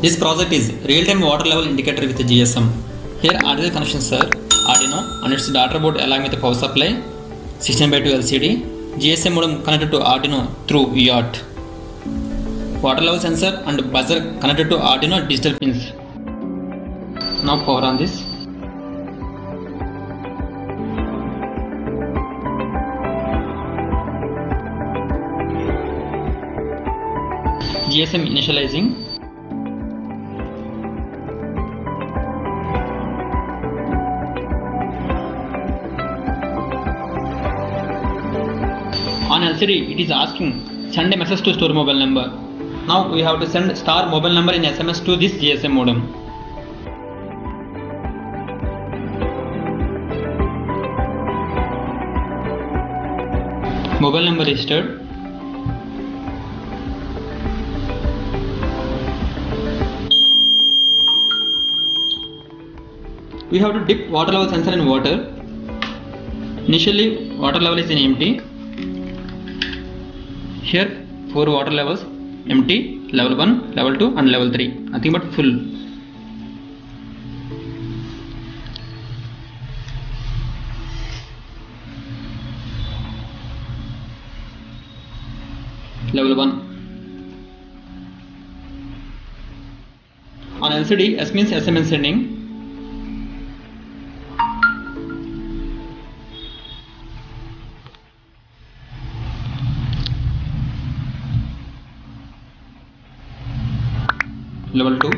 This project is real-time water level indicator with GSM. Here Arduino connections are Arduino and its daughter board along with the power supply, 16x2 LCD, GSM modem connected to Arduino through UART. Water level sensor and buzzer connected to Arduino digital pins. Now power on this. GSM initializing. On LCD, it is asking send a message to store mobile number. Now we have to send star mobile number in SMS to this GSM modem. Mobile number registered. We have to dip water level sensor in water. Initially water level is in empty. Here 4 water levels: empty, level 1, level 2 and level 3. Nothing but full. Level 1. On LCD, S means SMS sending. Level 2.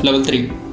Level 3.